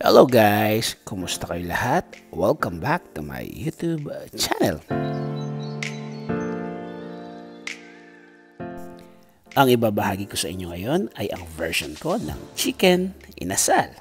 Hello guys! Kumusta kayo lahat? Welcome back to my YouTube channel. Ang ibabahagi ko sa inyo ngayon ay ang version ko ng chicken inasal.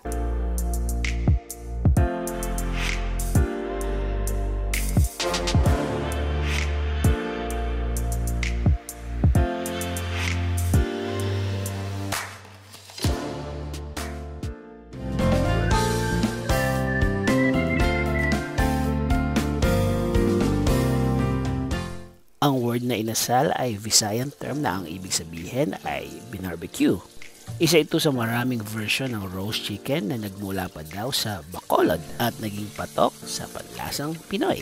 Ang word na inasal ay Visayan term na ang ibig sabihin ay binarbecue. Isa ito sa maraming version ng roast chicken na nagmula pa daw sa Bacolod at naging patok sa panlasang Pinoy.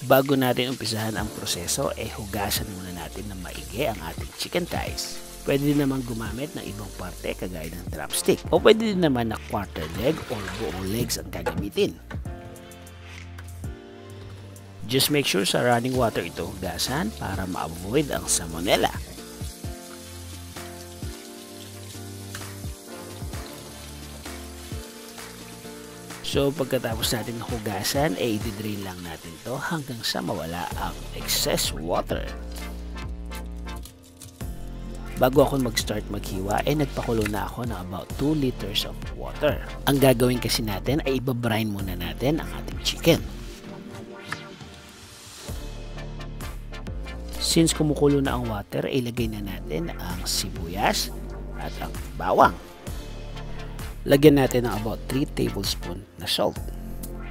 Bago natin umpisahan ang proseso, hugasan muna natin ng maigi ang ating chicken thighs. Pwede din naman gumamit ng ibang parte kagaya ng drumstick o pwede din naman na quarter leg or buong legs ang gagamitin. Just make sure sa running water ito hugasan para ma-avoid ang salmonella. So pagkatapos natin hugasan, i-drain lang natin to hanggang sa mawala ang excess water. Bago ako mag-start maghiwa, nagpakulo na ako ng about 2 liters of water. Ang gagawin kasi natin ay ibabrine muna natin ang ating chicken. Since kumukulo na ang water, ilagay na natin ang sibuyas at ang bawang. Lagyan natin ng about 3 tablespoon na salt.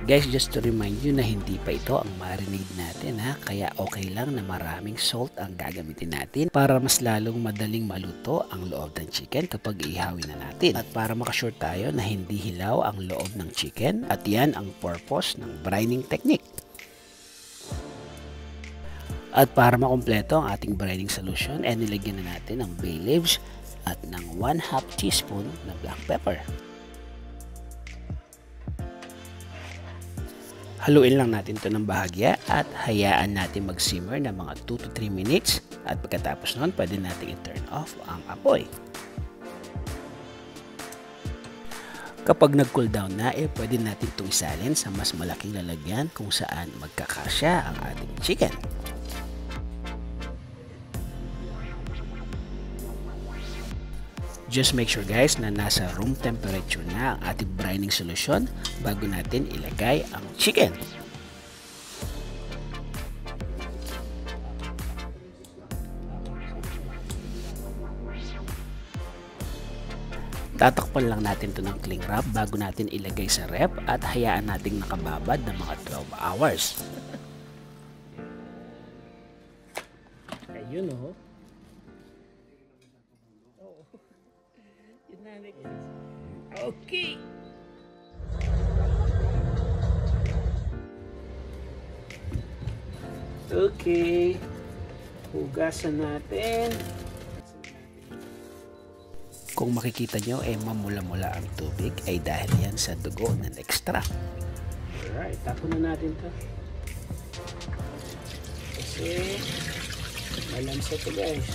Guys, just to remind you na hindi pa ito ang marinade natin kaya okay lang na maraming salt ang gagamitin natin para mas lalong madaling maluto ang loob ng chicken kapag ihawin na natin. At para makasure tayo na hindi hilaw ang loob ng chicken, at yan ang purpose ng brining technique. At para makumpleto ang ating brining solution, nilagyan na natin ng bay leaves at ng 1/2 teaspoon na black pepper. Haluin lang natin ito ng bahagya at hayaan natin mag-simmer na mga 2 to 3 minutes at pagkatapos nun, pwede natin i-turn off ang apoy. Kapag nag-cool down na, pwede natin itong isalin sa mas malaking lalagyan kung saan magkakasya ang ating chicken. Just make sure guys na nasa room temperature na ang ating brining solution bago natin ilagay ang chicken. Tatakpan lang natin ito ng cling wrap bago natin ilagay sa ref at hayaan nating nakababad ng mga 12 hours. Ayun o. Okay. Okay. Hugasan natin. Kung makikita nyo, mamula-mula ang tubig ay dahil yan sa dugo ng extra. Alright, tapon na natin to. Kasi malansa to guys.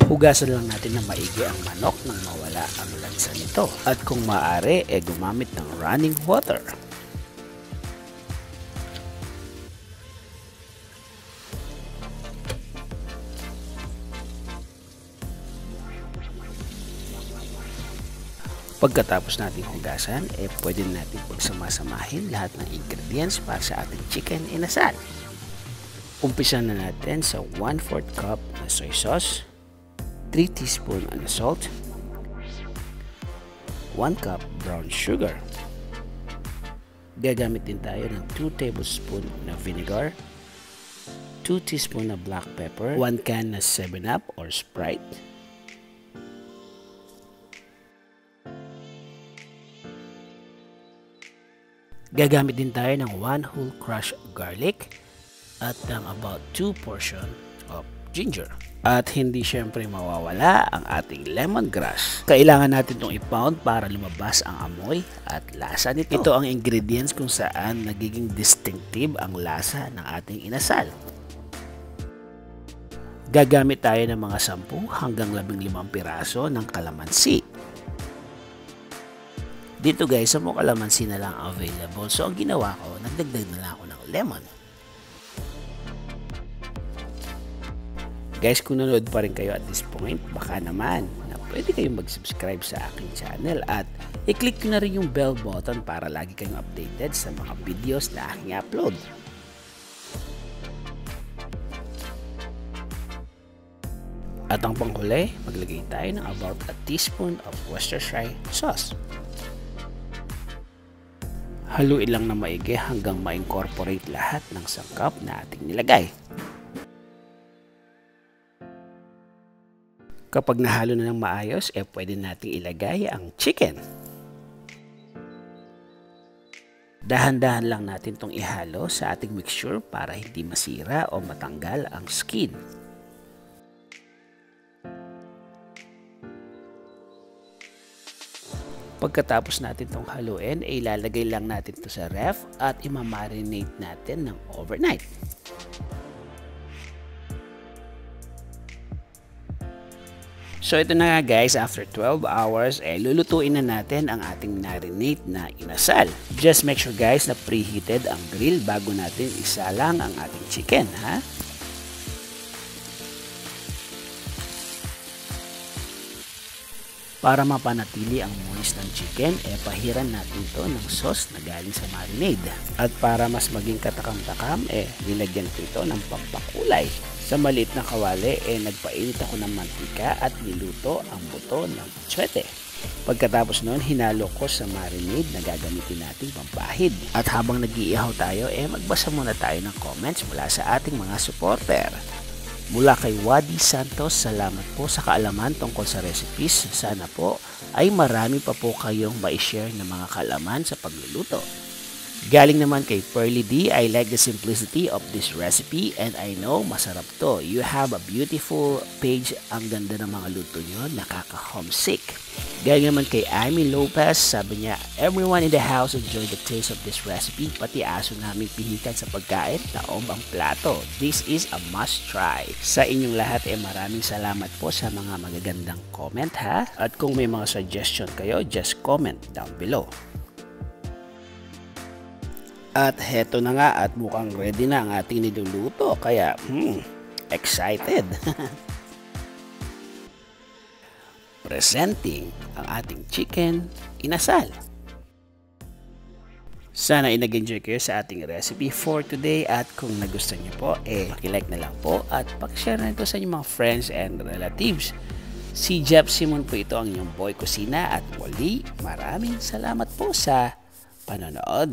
Hugasan lang natin ng maigi ang manok nang mawala ang lansa nito. At kung maaari, gumamit ng running water. Pagkatapos natin hugasan, pwede natin pagsamasamahin lahat ng ingredients para sa ating chicken inasal. Umpisa na natin sa 1/4 cup na soy sauce, 3 teaspoon na salt, 1 cup brown sugar. Gagamit din tayo ng 2 tablespoon na vinegar, 2 teaspoon na black pepper, 1 can na 7-Up or Sprite, gagamit din tayo ng 1 whole crushed garlic at ng about 2 portion of ginger. At hindi syempre mawawala ang ating lemongrass. Kailangan natin itong i-pound para lumabas ang amoy at lasa nito. Ito ang ingredients kung saan nagiging distinctive ang lasa ng ating inasal. Gagamit tayo ng mga 10 hanggang 15 piraso ng kalamansi. Dito guys, 10 kalamansi na lang available. So ang ginawa ko, nagdagdag na lang ako ng lemon. Guys, kung nanood pa rin kayo at this point, baka naman na pwede kayong mag-subscribe sa aking channel at i-click nyo na rin yung bell button para lagi kayong updated sa mga videos na aking upload. At ang panghuli, maglagay tayo ng about a teaspoon of Worcestershire sauce. Haluin lang na maigi hanggang ma-incorporate lahat ng sangkap na ating nilagay. Kapag nahalo na ng maayos, pwede nating ilagay ang chicken. Dahan-dahan lang natin itong ihalo sa ating mixture para hindi masira o matanggal ang skin. Pagkatapos natin itong haluin, ilalagay lang natin ito sa ref at imamarinate natin ng overnight. So ito na nga guys, after 12 hours, lulutuin na natin ang ating marinate na inasal. Just make sure guys na preheated ang grill bago natin isalang ang ating chicken, ha? Para mapanatili ang moist ng chicken, pahiran natin ito ng sauce na galing sa marinade. At para mas maging katakam-takam, nilagyan ko ito ng pampakulay. Sa maliit na kawali, nagpainit ako ng mantika at niluto ang buto ng atsuete. Pagkatapos noon, hinalo ko sa marinade na gagamitin nating pampahid. At habang nag-iihaw tayo, magbasa muna tayo ng comments mula sa ating mga supporter. Mula kay Wadi Santos, salamat po sa kaalaman tungkol sa recipes. Sana po ay marami pa po kayong ma-share ng mga kaalaman sa pagluluto. Galing naman kay Pearly D, I like the simplicity of this recipe and I know masarap to. You have a beautiful page. Ang ganda ng mga luto nyo, nakaka-homesick. Galing naman kay Amy Lopez, sabi niya, everyone in the house enjoyed the taste of this recipe. Pati aso namin pihikan sa pagkain, taob ang plato. This is a must try. Sa inyong lahat, maraming salamat po sa mga magagandang comment, ha? At kung may mga suggestion kayo, just comment down below. At heto na nga at mukhang ready na ang ating niluluto kaya excited. Presenting ang ating chicken inasal. Sana nag-enjoy kayo sa ating recipe for today at kung nagustuhan niyo po, paki-like na lang po at paki-share na ito sa inyong mga friends and relatives. Si Jeff Simon po ito ang inyong boy kusina at muli maraming salamat po sa panonood.